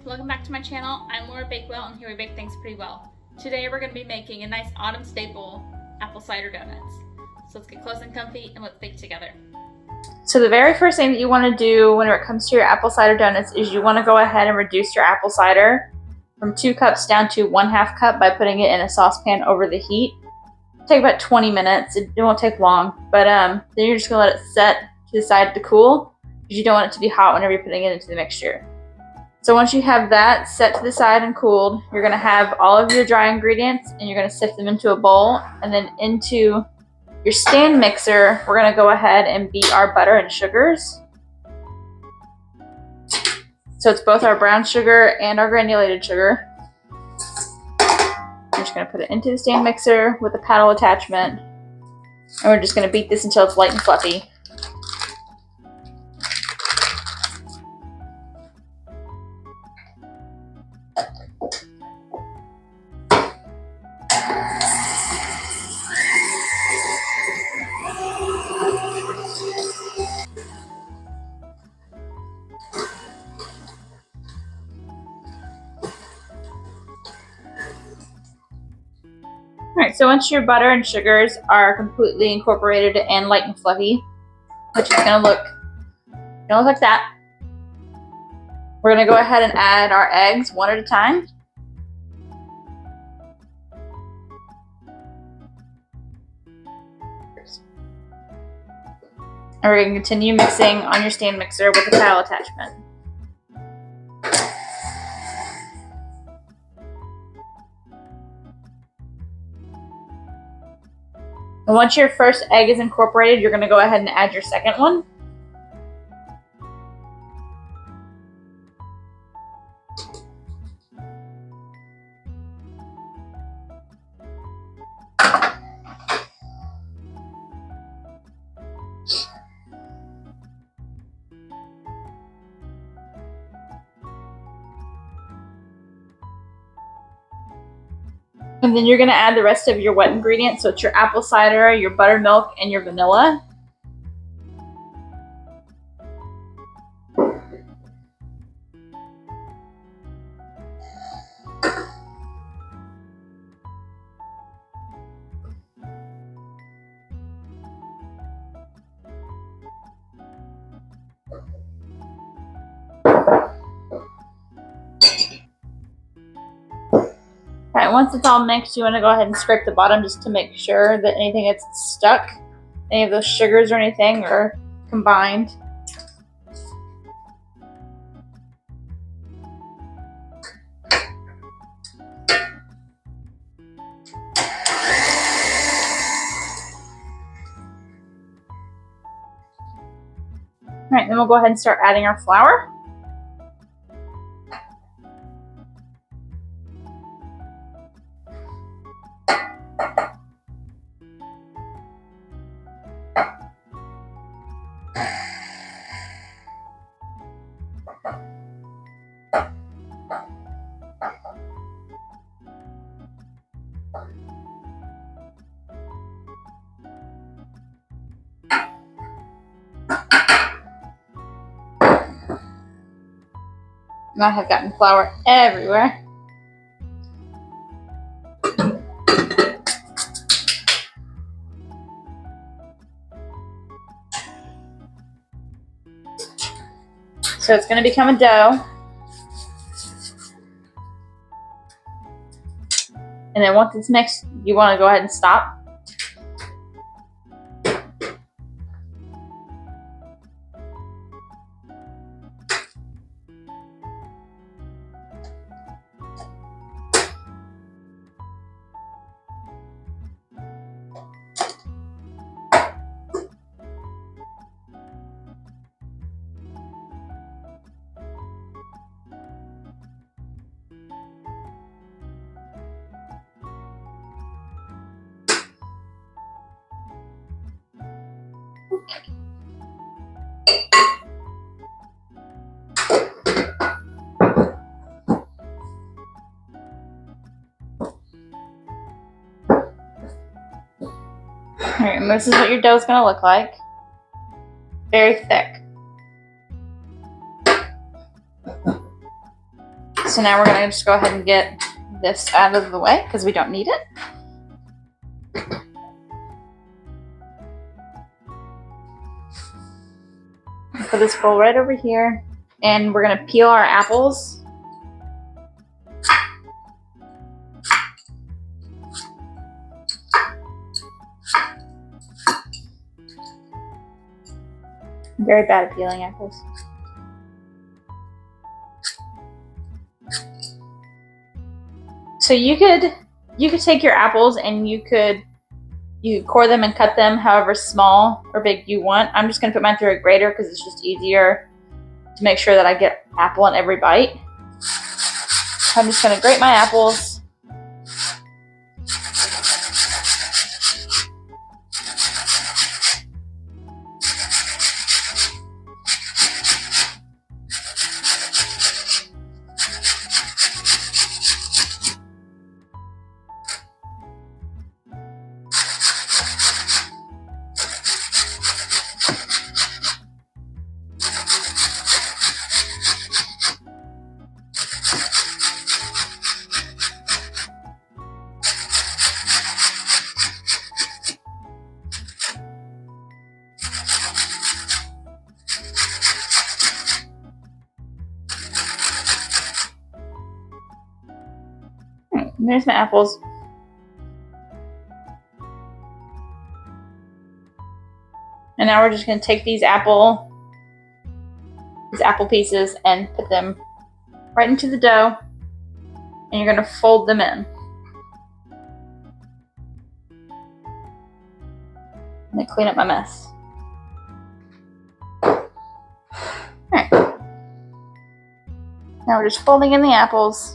welcome back to my channel. I'm Laura Bakewell and here we bake things pretty well. Today we're going to be making a nice autumn staple, apple cider donuts. So let's get close and comfy and let's bake together. So the very first thing that you want to do whenever it comes to your apple cider donuts is you want to go ahead and reduce your apple cider from 2 cups down to 1/2 cup by putting it in a saucepan over the heat. It'll take about 20 minutes. It won't take long, but then you're just going to let it set to the side to cool because you don't want it to be hot whenever you're putting it into the mixture. So once you have that set to the side and cooled, you're going to have all of your dry ingredients and you're going to sift them into a bowl, and then into your stand mixer, we're going to go ahead and beat our butter and sugars. So it's both our brown sugar and our granulated sugar. I'm just going to put it into the stand mixer with a paddle attachment, and we're just going to beat this until it's light and fluffy. Alright, so once your butter and sugars are completely incorporated and light and fluffy, which is going to look like that, we're going to go ahead and add our eggs one at a time. And we're going to continue mixing on your stand mixer with a paddle attachment. And once your first egg is incorporated, you're going to go ahead and add your second one. And then you're going to add the rest of your wet ingredients. So it's your apple cider, your buttermilk, and your vanilla. Alright, once it's all mixed, you want to go ahead and scrape the bottom just to make sure that anything that's stuck, any of those sugars or anything, are combined. Alright, then we'll go ahead and start adding our flour. And I have gotten flour everywhere. So it's going to become a dough. And then once it's mixed, you want to go ahead and stop. Alright, and this is what your dough is going to look like. Very thick. So now we're gonna just go ahead and get this out of the way because we don't need it. Put this bowl right over here, and we're gonna peel our apples. I'm very bad at peeling apples. So you could take your apples and you could core them and cut them however small or big you want. I'm just gonna put mine through a grater because it's just easier to make sure that I get apple on every bite. I'm just gonna grate my apples. There's my apples. And now we're just going to take these apple pieces and put them right into the dough. And you're going to fold them in. And then clean up my mess. Alright. Now we're just folding in the apples.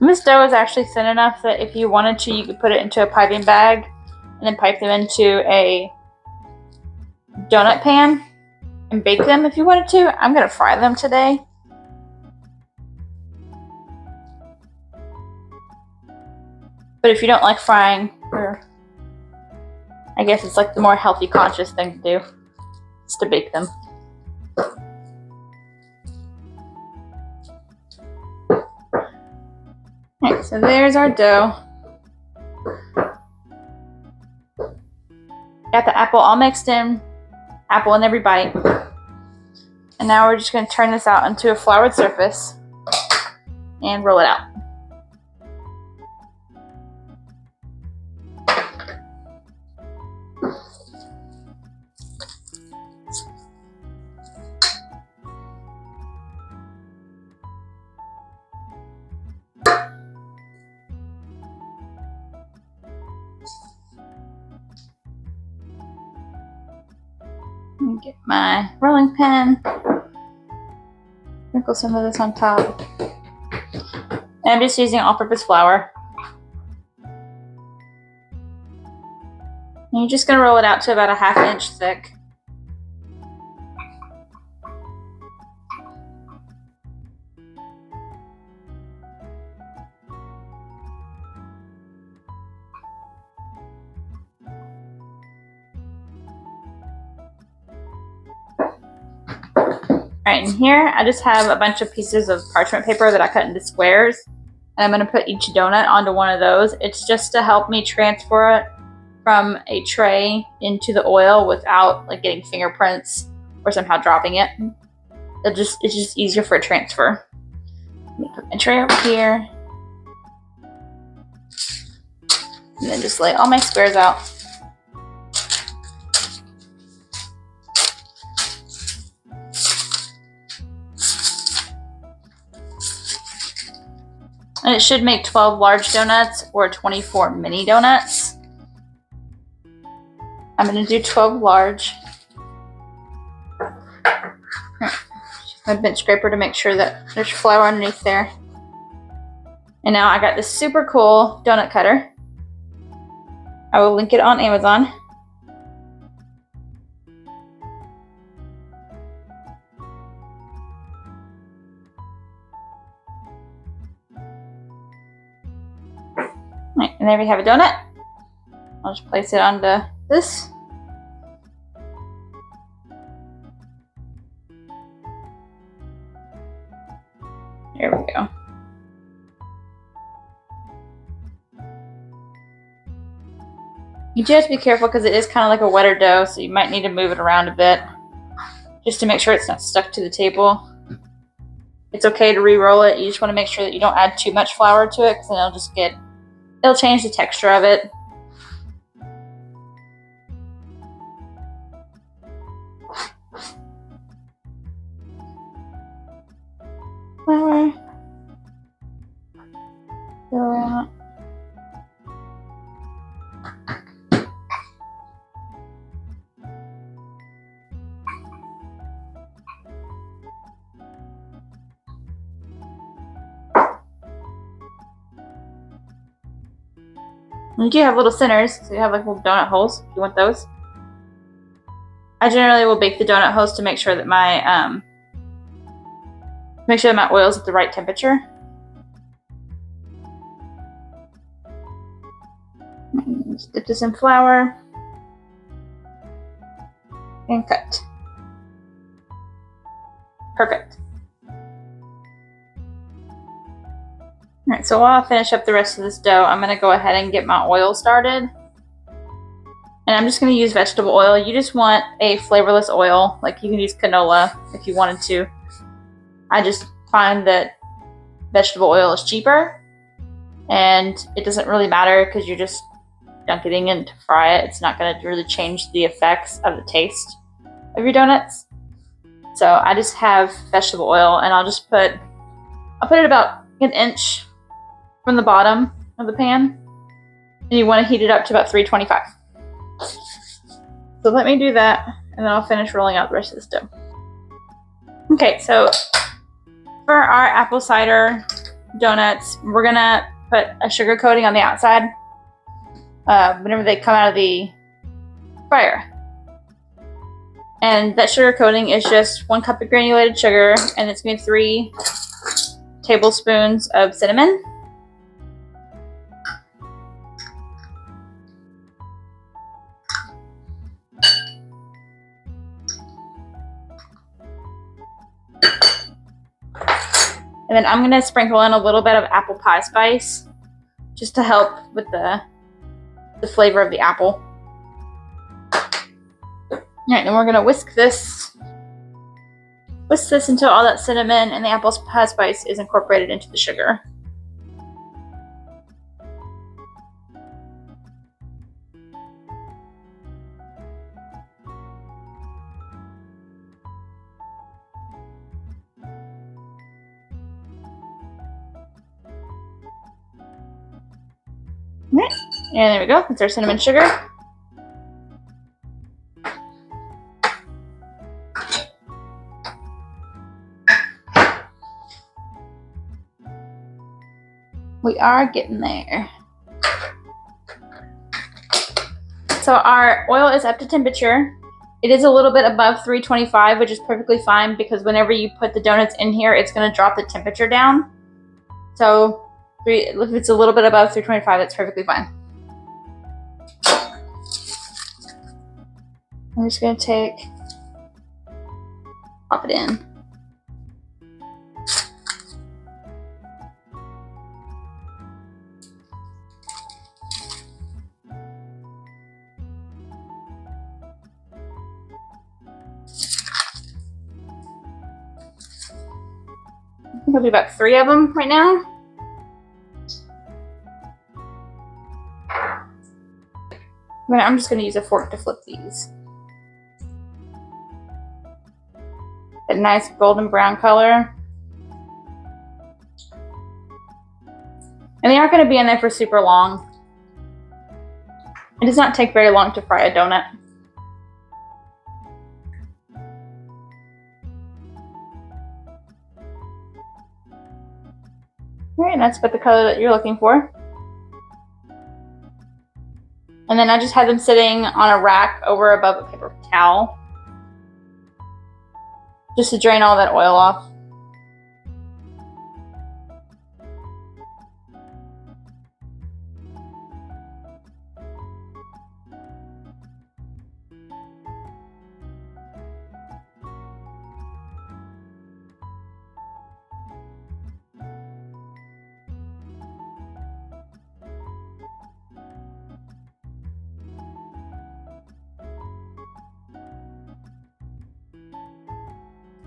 And this dough is actually thin enough that if you wanted to, you could put it into a piping bag and then pipe them into a donut pan and bake them if you wanted to. I'm going to fry them today. But if you don't like frying, or I guess it's like the more healthy conscious thing to do, is to bake them. Alright, so there's our dough. Got the apple all mixed in, apple in every bite. And now we're just going to turn this out onto a floured surface and roll it out. Get my rolling pin, sprinkle some of this on top, and I'm just using all-purpose flour. And you're just going to roll it out to about a 1/2 inch thick. Alright, and here I just have a bunch of pieces of parchment paper that I cut into squares. And I'm going to put each donut onto one of those. It's just to help me transfer it from a tray into the oil without like getting fingerprints or somehow dropping it. It's just easier for a transfer. Let me put my tray over here. And then just lay all my squares out. And it should make 12 large donuts or 24 mini donuts. I'm going to do 12 large. Use my bench scraper to make sure that there's flour underneath there. And now I got this super cool donut cutter. I will link it on Amazon. Right, and there we have a donut. I'll just place it onto this. There we go. You do have to be careful because it is kind of like a wetter dough, so you might need to move it around a bit just to make sure it's not stuck to the table. It's okay to re-roll it. You just want to make sure that you don't add too much flour to it because then it'll change the texture of it. Flour. Fill out. You do have little centers, so you have like little donut holes if you want those. I generally will bake the donut holes to make sure that my oil is at the right temperature. Just dip this in flour and cut. Perfect. Alright, so while I finish up the rest of this dough, I'm going to go ahead and get my oil started. And I'm just going to use vegetable oil. You just want a flavorless oil, like you can use canola if you wanted to. I just find that vegetable oil is cheaper, and it doesn't really matter because you're just dunking it in to fry it. It's not going to really change the effects of the taste of your donuts. So I just have vegetable oil, and I'll put it about an inch from the bottom of the pan, and you want to heat it up to about 325. So let me do that, and then I'll finish rolling out the rest of this dough. Okay, so for our apple cider donuts, we're gonna put a sugar coating on the outside whenever they come out of the fryer. And that sugar coating is just 1 cup of granulated sugar, and it's gonna be 3 tablespoons of cinnamon. And then I'm going to sprinkle in a little bit of apple pie spice just to help with the flavor of the apple. Alright, then we're going to whisk this until all that cinnamon and the apple pie spice is incorporated into the sugar. Alright, and there we go. That's our cinnamon sugar. We are getting there. So our oil is up to temperature. It is a little bit above 325, which is perfectly fine because whenever you put the donuts in here, it's going to drop the temperature down. So if it's a little bit above 325, that's perfectly fine. I'm just going to pop it in. I think I'll do about 3 of them right now. But I'm just going to use a fork to flip these. A nice golden brown color. And they aren't going to be in there for super long. It does not take very long to fry a donut. Alright, and that's about the color that you're looking for. And then I just had them sitting on a rack over above a paper towel, just to drain all that oil off.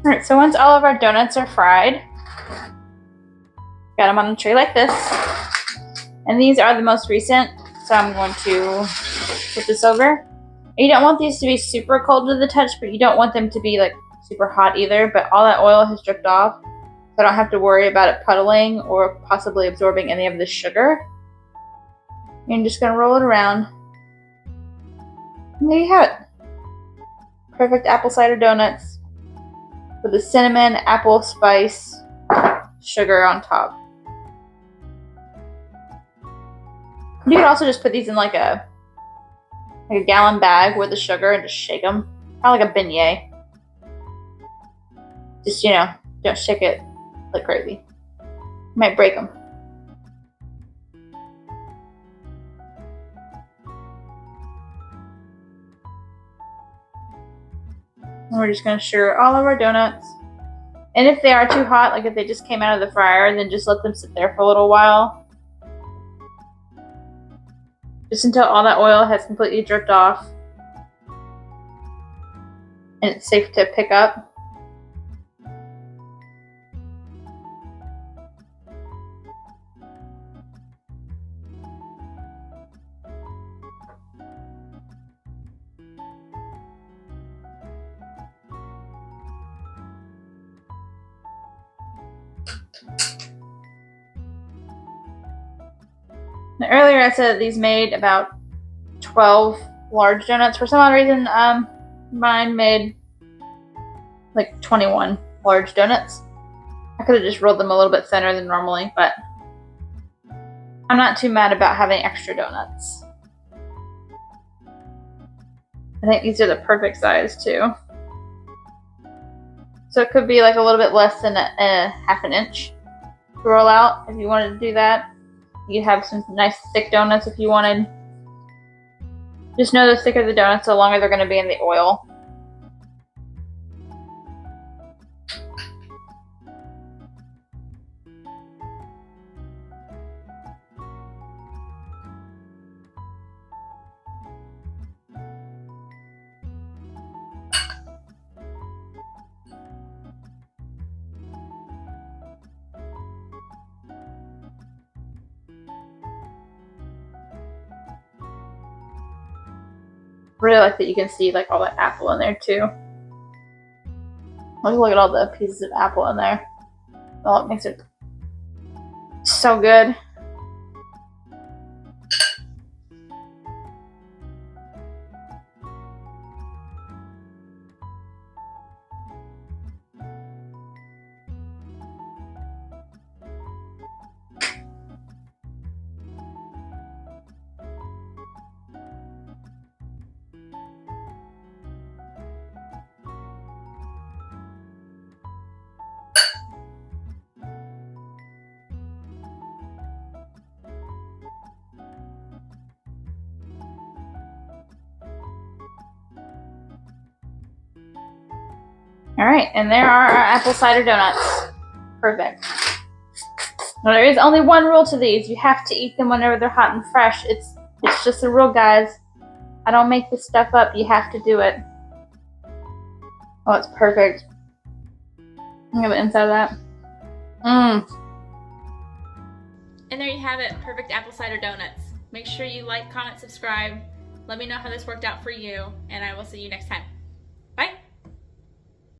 Alright, so once all of our donuts are fried, got them on a tray like this. And these are the most recent, so I'm going to put this over. You don't want these to be super cold to the touch, but you don't want them to be like super hot either. But all that oil has dripped off, so I don't have to worry about it puddling or possibly absorbing any of the sugar. And I'm just going to roll it around. And there you have it. Perfect apple cider donuts with the cinnamon, apple spice, sugar on top. You could also just put these in like a gallon bag with the sugar and just shake them. Kind of like a beignet. Just, don't shake it like crazy. You might break them. And we're just going to stir all of our donuts. And if they are too hot, like if they just came out of the fryer, then just let them sit there for a little while. Just until all that oil has completely dripped off. And it's safe to pick up. Now, earlier I said that these made about 12 large donuts. For some odd reason, mine made like 21 large donuts. I could have just rolled them a little bit thinner than normally, but I'm not too mad about having extra donuts. I think these are the perfect size too. So it could be like a little bit less than a half an inch to roll out if you wanted to do that. You could have some nice thick donuts if you wanted. Just know the thicker the donuts, the longer they're going to be in the oil. Really like that you can see like all that apple in there too. Look at all the pieces of apple in there. Oh, it makes it so good. Alright, and there are our apple cider donuts. Perfect. Now there is only one rule to these. You have to eat them whenever they're hot and fresh. It's just a rule, guys. I don't make this stuff up. You have to do it. Oh, it's perfect. Look at the inside of that. Mmm. And there you have it, perfect apple cider donuts. Make sure you like, comment, subscribe. Let me know how this worked out for you, and I will see you next time.